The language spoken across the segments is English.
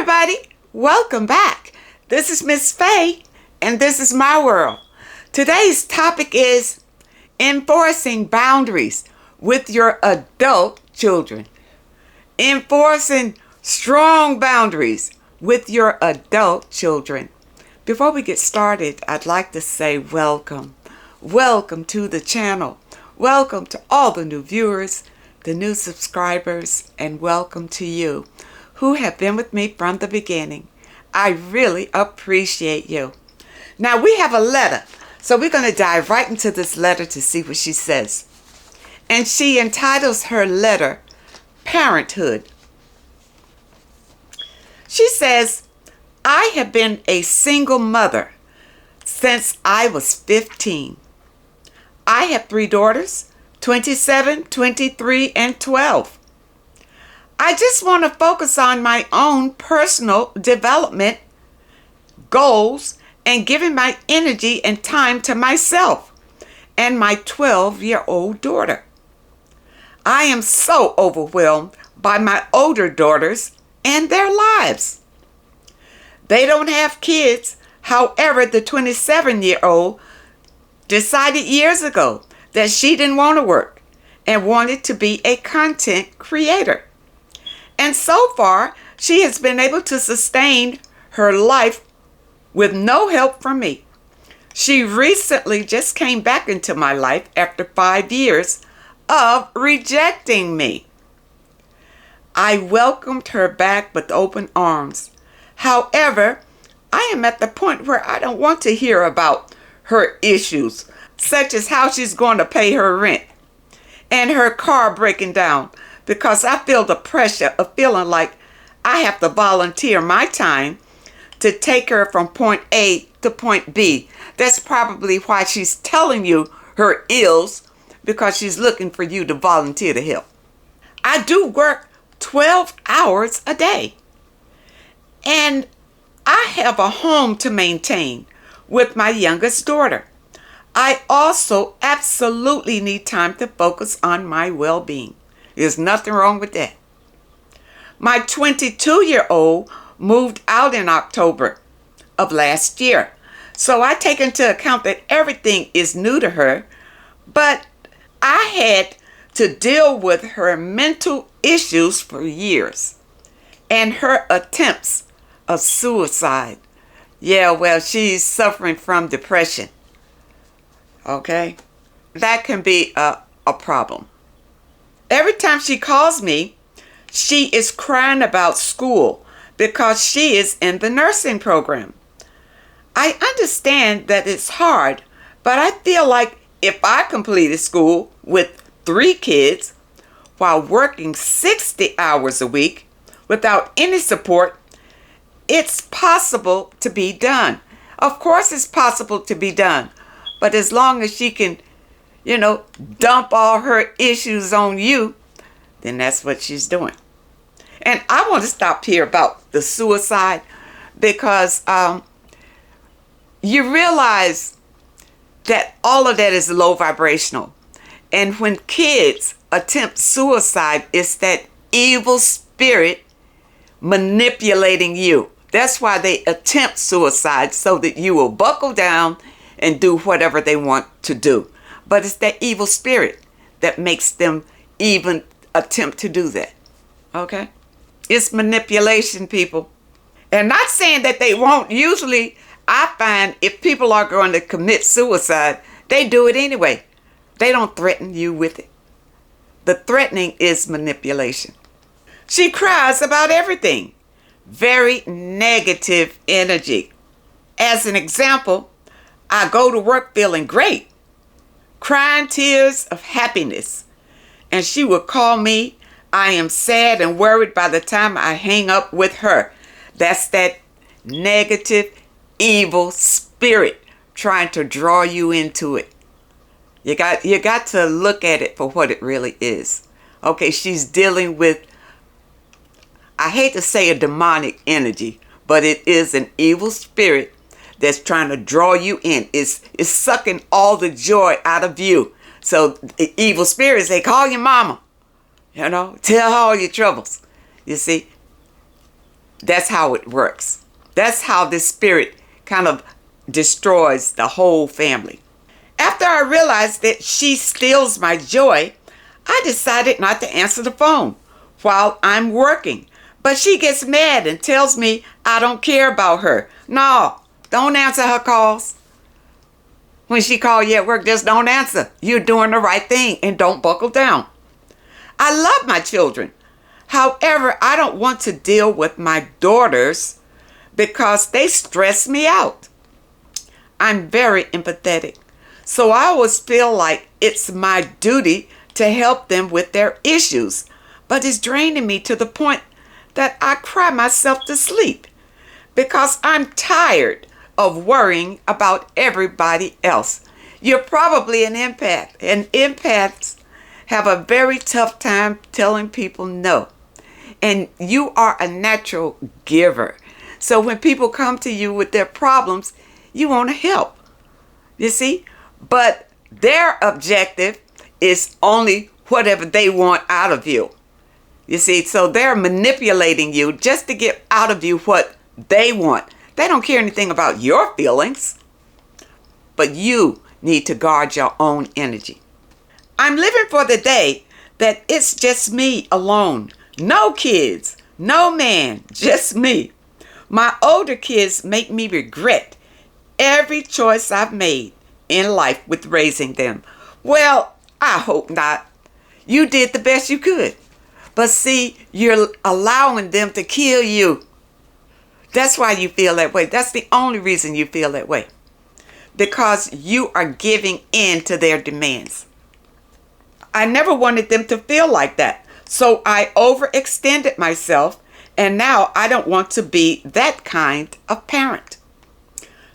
everybody, welcome back. This is Miss Faye, and this is my world. Today's topic is enforcing boundaries with your adult children. Enforcing strong boundaries with your adult children. Before we get started, I'd like to say welcome. Welcome to the channel. Welcome to all the new viewers, the new subscribers, and welcome to you who have been with me from the beginning. I really appreciate you. Now we have a letter, so we're going to dive right into this letter to see what she says. And she entitles her letter, Parenthood. She says, I have been a single mother since I was 15. I have 3 daughters, 27, 23, and 12. I just want to focus on my own personal development, goals, and giving my energy and time to myself and my 12-year-old daughter. I am so overwhelmed by my older daughters and their lives. They don't have kids. However, the 27-year-old decided years ago that she didn't want to work and wanted to be a content creator. And so far, she has been able to sustain her life with no help from me. She recently just came back into my life after 5 years of rejecting me. I welcomed her back with open arms. However, I am at the point where I don't want to hear about her issues, such as how she's going to pay her rent and her car breaking down, because I feel the pressure of feeling like I have to volunteer my time to take her from point A to point B. That's probably why she's telling you her ills, because she's looking for you to volunteer to help. I do work 12 hours a day, and I have a home to maintain with my youngest daughter. I also absolutely need time to focus on my well-being. There's nothing wrong with that. My 22-year-old moved out in October of last year, so I take into account that everything is new to her, but I had to deal with her mental issues for years and her attempts of suicide. Yeah, well, she's suffering from depression. Okay? That can be a problem. Every time she calls me, she is crying about school because she is in the nursing program. I understand that it's hard, but I feel like if I completed school with 3 kids while working 60 hours a week without any support, it's possible to be done. Of course it's possible to be done, but as long as she can, dump all her issues on you, then that's what she's doing. And I want to stop here about the suicide because you realize that all of that is low vibrational. And when kids attempt suicide, it's that evil spirit manipulating you. That's why they attempt suicide, so that you will buckle down and do whatever they want to do. But it's that evil spirit that makes them even attempt to do that. Okay? It's manipulation, people. And not saying that they won't. Usually, I find if people are going to commit suicide, they do it anyway. They don't threaten you with it. The threatening is manipulation. She cries about everything. Very negative energy. As an example, I go to work feeling great, crying tears of happiness, and she will call me. I am sad and worried by the time I hang up with her. That's that negative, evil spirit trying to draw you into it. You got to look at it for what it really is. Okay, she's dealing with, I hate to say a demonic energy, but it is an evil spirit that's trying to draw you in. It's sucking all the joy out of you. So the evil spirits, they call your mama. Tell her all your troubles. You see, That's how it works. That's how this spirit kind of destroys the whole family. After I realized that she steals my joy, I decided not to answer the phone while I'm working. But she gets mad and tells me I don't care about her. No, don't answer her calls. When she calls you at work, just don't answer. You're doing the right thing and don't buckle down. I love my children. However, I don't want to deal with my daughters because they stress me out. I'm very empathetic, so I always feel like it's my duty to help them with their issues, but it's draining me to the point that I cry myself to sleep because I'm tired of worrying about everybody else. You're probably an empath, and empaths have a very tough time telling people no. And you are a natural giver. So when people come to you with their problems, you want to help. You see? But their objective is only whatever they want out of you. You see? So they're manipulating you just to get out of you what they want. They don't care anything about your feelings. But you need to guard your own energy. I'm living for the day that it's just me alone. No kids, no man, just me. My older kids make me regret every choice I've made in life with raising them. Well, I hope not. You did the best you could. But see, you're allowing them to kill you. That's why you feel that way. That's the only reason you feel that way. Because you are giving in to their demands. I never wanted them to feel like that. So I overextended myself, and now I don't want to be that kind of parent.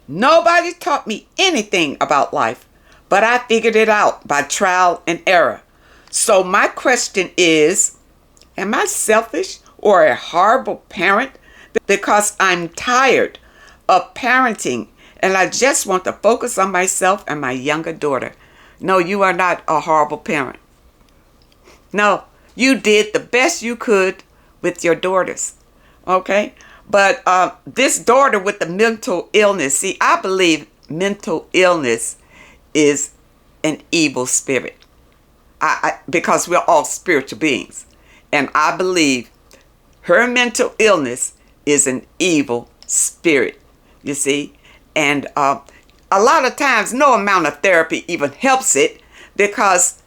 Nobody taught me anything about life, but I figured it out by trial and error. So my question is, am I selfish or a horrible parent because I'm tired of parenting and I just want to focus on myself and my younger daughter? No, you are not a horrible parent. No, you did the best you could with your daughters, okay? But this daughter with the mental illness, see, I believe mental illness is an evil spirit. Because we're all spiritual beings. And I believe her mental illness is an evil spirit, you see? And a lot of times, no amount of therapy even helps it because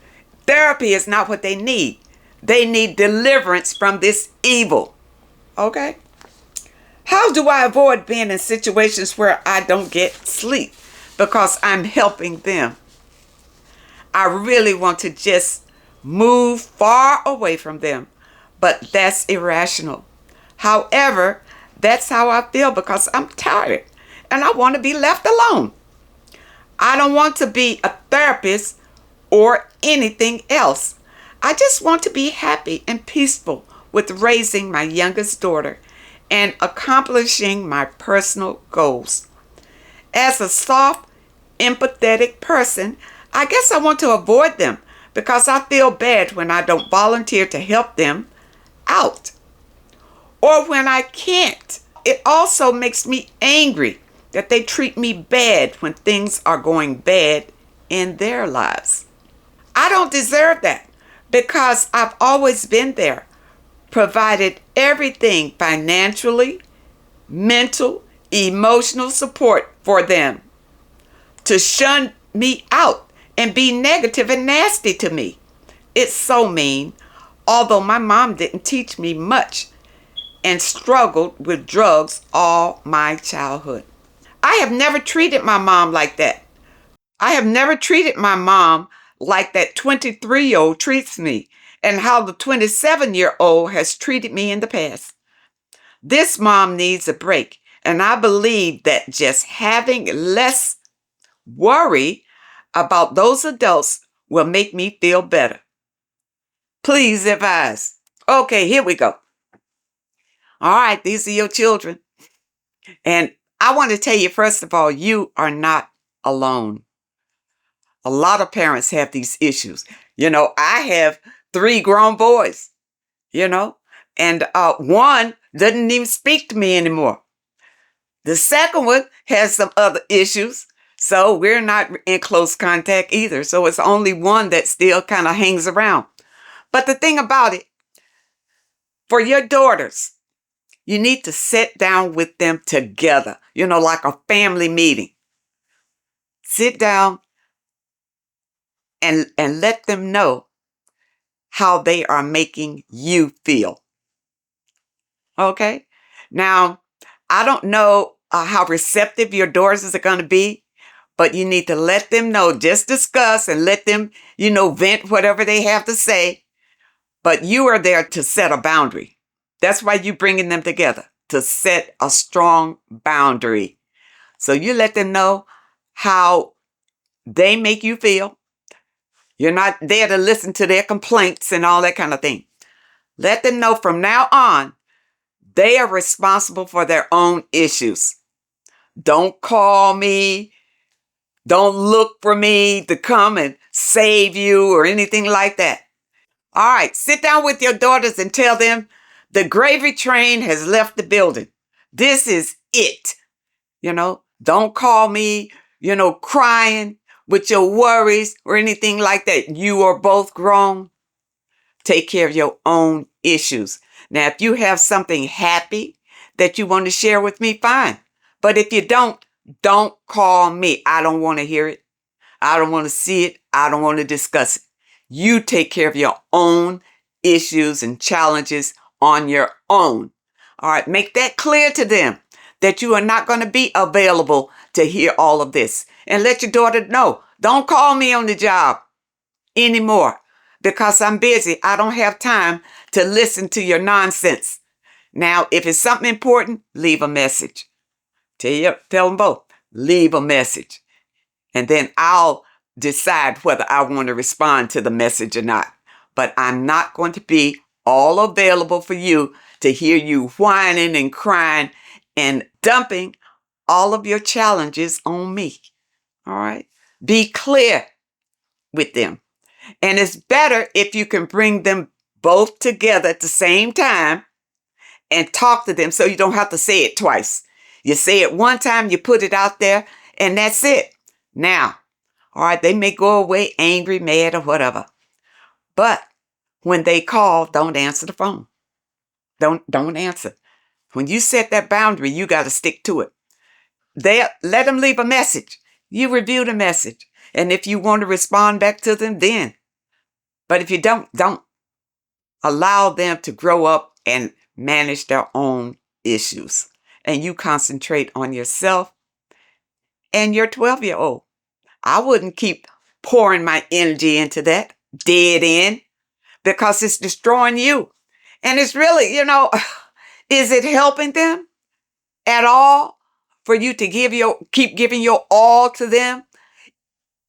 therapy is not what they need. They need deliverance from this evil. Okay? How do I avoid being in situations where I don't get sleep? Because I'm helping them. I really want to just move far away from them. But that's irrational. However, that's how I feel because I'm tired. And I want to be left alone. I don't want to be a therapist or anything else. I just want to be happy and peaceful with raising my youngest daughter and accomplishing my personal goals. As a soft, empathetic person, I guess I want to avoid them because I feel bad when I don't volunteer to help them out. Or when I can't. It also makes me angry that they treat me bad when things are going bad in their lives. I don't deserve that because I've always been there, provided everything financially, mental, emotional support for them. To shun me out and be negative and nasty to me. It's so mean, although my mom didn't teach me much and struggled with drugs all my childhood. I have never treated my mom like that. I have never treated my mom like that 23-year-old treats me and how the 27-year-old has treated me in the past. This mom needs a break, and I believe that just having less worry about those adults will make me feel better. Please advise. Okay, here we go. All right, these are your children. And I want to tell you, first of all, you are not alone. A lot of parents have these issues. I have 3 grown boys, you know, And one doesn't even speak to me anymore. The second one has some other issues. So we're not in close contact either. So it's only one that still kind of hangs around. But the thing about it, for your daughters, you need to sit down with them together, like a family meeting. Sit down and let them know how they are making you feel. Okay? Now, I don't know how receptive your daughters are going to be, but you need to let them know, just discuss and let them, vent whatever they have to say. But you are there to set a boundary. That's why you're bringing them together, to set a strong boundary. So you let them know how they make you feel. You're not there to listen to their complaints and all that kind of thing. Let them know from now on, they are responsible for their own issues. Don't call me. Don't look for me to come and save you or anything like that. All right, sit down with your daughters and tell them the gravy train has left the building. This is it. Don't call me, crying with your worries or anything like that. You are both grown. Take care of your own issues. Now, if you have something happy that you want to share with me, fine. But if you don't call me. I don't want to hear it. I don't want to see it. I don't want to discuss it. You take care of your own issues and challenges on your own. All right, make that clear to them that you are not going to be available to hear all of this. And let your daughter know, don't call me on the job anymore because I'm busy. I don't have time to listen to your nonsense. Now, if it's something important, leave a message. Tell them both, leave a message. And then I'll decide whether I want to respond to the message or not. But I'm not going to be all available for you to hear you whining and crying and dumping all of your challenges on me. All right? Be clear with them. And it's better if you can bring them both together at the same time and talk to them so you don't have to say it twice. You say it one time, you put it out there, and that's it. Now, all right, they may go away angry, mad, or whatever. But when they call, don't answer the phone. Don't answer. When you set that boundary, you got to stick to it. Let them leave a message. You review the message. And if you want to respond back to them, then. But if you don't allow them to grow up and manage their own issues. And you concentrate on yourself and your 12-year-old. I wouldn't keep pouring my energy into that dead end because it's destroying you. And it's really, is it helping them at all for you to keep giving your all to them?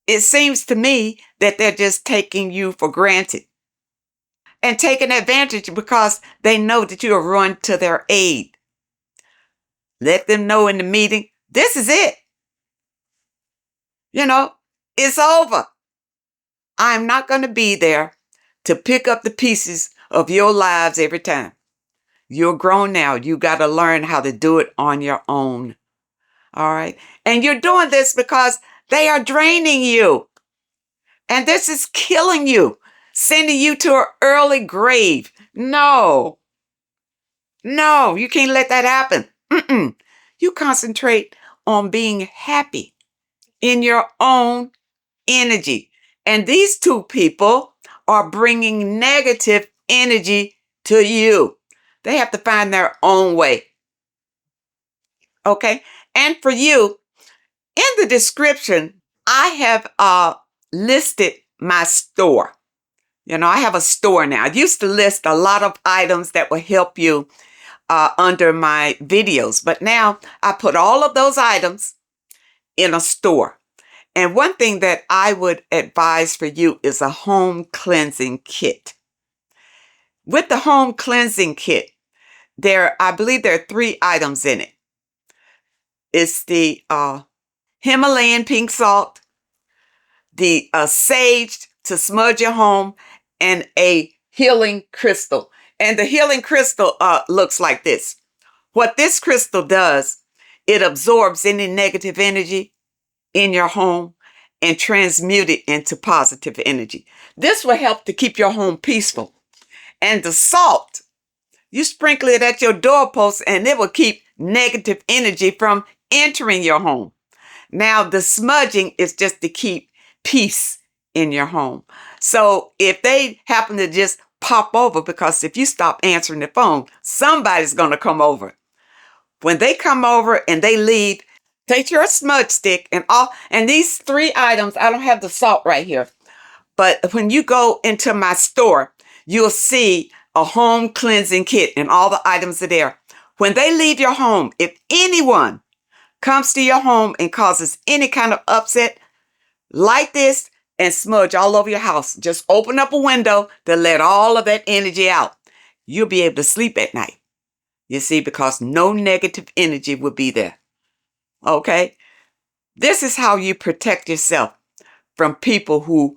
It seems to me that they're just taking you for granted and taking advantage because they know that you are run to their aid. Let them know in the meeting, this is it. It's over. I'm not going to be there to pick up the pieces of your lives every time. You're grown now. You got to learn how to do it on your own. All right. And you're doing this because they are draining you. And this is killing you, sending you to an early grave. No, you can't let that happen. You concentrate on being happy in your own energy. And these two people are bringing negative energy to you. They have to find their own way. Okay? And for you, in the description, I have listed my store. I have a store now. I used to list a lot of items that will help you under my videos. But now I put all of those items in a store. And one thing that I would advise for you is a home cleansing kit. With the home cleansing kit, I believe there are 3 items in it. It's the Himalayan pink salt, the sage to smudge your home, and a healing crystal. And the healing crystal looks like this. What this crystal does, it absorbs any negative energy in your home and transmute it into positive energy. This will help to keep your home peaceful. And the salt, you sprinkle it at your doorpost and it will keep negative energy from entering your home. Now, the smudging is just to keep peace in your home. So if they happen to just pop over, because if you stop answering the phone, somebody's going to come over. When they come over and they leave, take your smudge stick and these 3 items, I don't have the salt right here, but when you go into my store, you'll see a home cleansing kit and all the items are there. When they leave your home, if anyone comes to your home and causes any kind of upset, light this and smudge all over your house. Just open up a window to let all of that energy out. You'll be able to sleep at night. You see, because no negative energy will be there. Okay? This is how you protect yourself from people who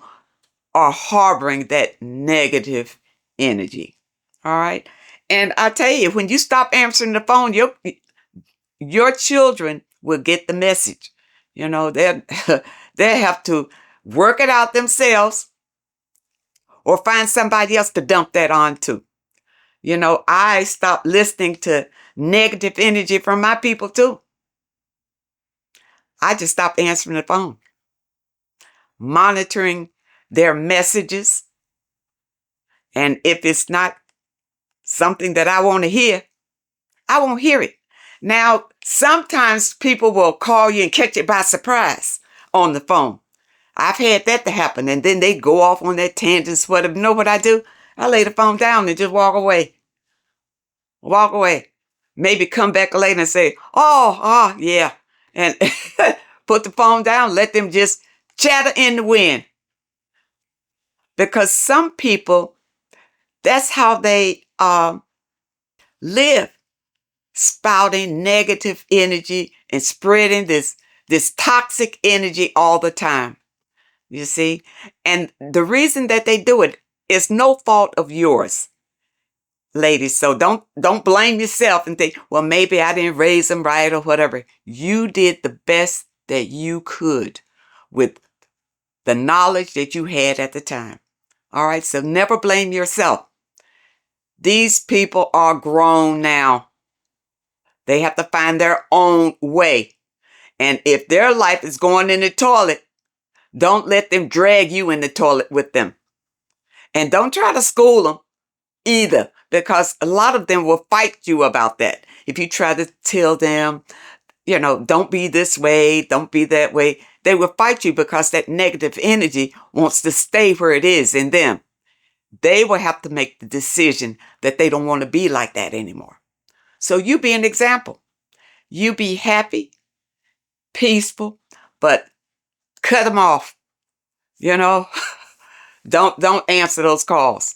are harboring that negative energy. All right? And I tell you, when you stop answering the phone, your children will get the message. You know, they'll have to work it out themselves or find somebody else to dump that on to. You know, I stopped listening to negative energy from my people too. I just stopped answering the phone, monitoring their messages. And if it's not something that I want to hear, I won't hear it. Now, sometimes people will call you and catch it by surprise on the phone. I've had that to happen. And then they go off on their tangents, whatever. You know what I do? I lay the phone down and just walk away. Walk away. Maybe come back later and say, oh, yeah. And put the phone down, let them just chatter in the wind. Because some people, that's how they live, spouting negative energy and spreading this toxic energy all the time. You see? And the reason that they do it is no fault of yours, ladies. So don't blame yourself and think, well, maybe I didn't raise them right or whatever. You did the best that you could with the knowledge that you had at the time. All right? So never blame yourself. These people are grown now. They have to find their own way. And if their life is going in the toilet, don't let them drag you in the toilet with them. And don't try to school them either, because a lot of them will fight you about that. If you try to tell them, you know, don't be this way, don't be that way, they will fight you because that negative energy wants to stay where it is in them. They will have to make the decision that they don't want to be like that anymore. So you be an example. You be happy, peaceful, but cut them off. You know, don't answer those calls.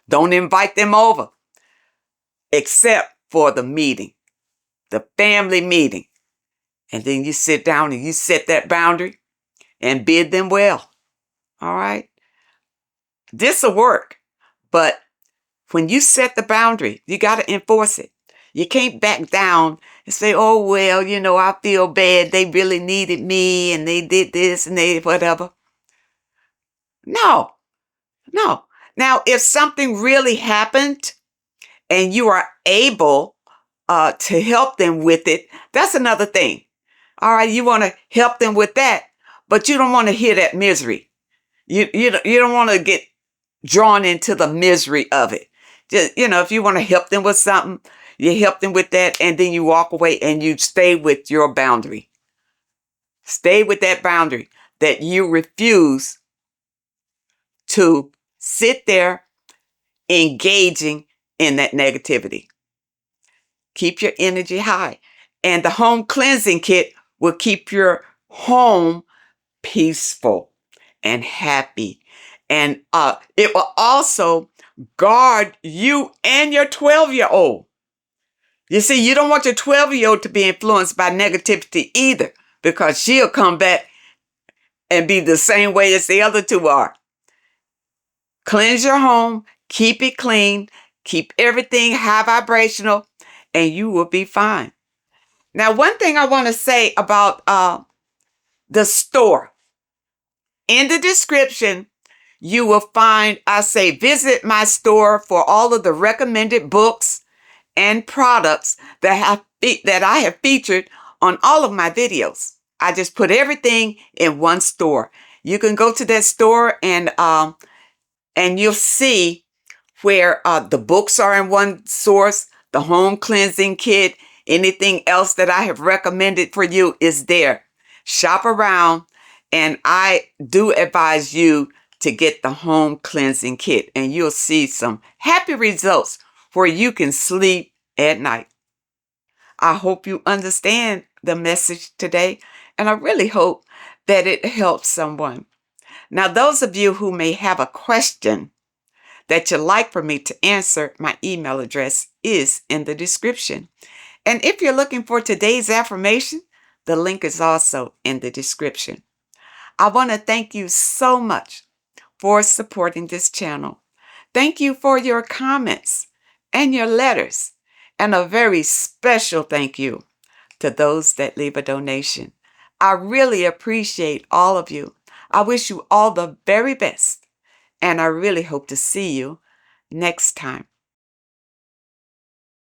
Don't invite them over, except for the meeting, the family meeting. And then you sit down and you set that boundary and bid them well. All right? This will work. But when you set the boundary, you got to enforce it. You can't back down and say, oh, well, you know, I feel bad. They really needed me and they did this and they whatever. No. Now, if something really happened and you are able to help them with it, that's another thing. All right, you want to help them with that, but you don't want to hear that misery. You don't want to get drawn into the misery of it. Just, you know, if you want to help them with something, you help them with that, and then you walk away and you stay with your boundary. Stay with that boundary that you refuse to sit there engaging in that negativity. Keep your energy high. And the home cleansing kit will keep your home peaceful and happy. And it will also guard you and your 12-year-old. You see, you don't want your 12-year-old to be influenced by negativity either, because she'll come back and be the same way as the other two are. Cleanse your home, keep it clean, Keep everything high vibrational, and you will be fine. Now, one thing I want to say about the store. In the description, you will find, I say, visit my store for all of the recommended books and products that I have featured on all of my videos. I just put everything in one store. You can go to that store and you'll see where the books are in one source, the home cleansing kit, anything else that I have recommended for you is there. Shop around, and I do advise you to get the home cleansing kit, and you'll see some happy results where you can sleep at night. I hope you understand the message today, and I really hope that it helps someone. Now, those of you who may have a question that you'd like for me to answer, my email address is in the description. And if you're looking for today's affirmation, the link is also in the description. I want to thank you so much for supporting this channel. Thank you for your comments and your letters, and a very special thank you to those that leave a donation. I really appreciate all of you. I wish you all the very best, and I really hope to see you next time.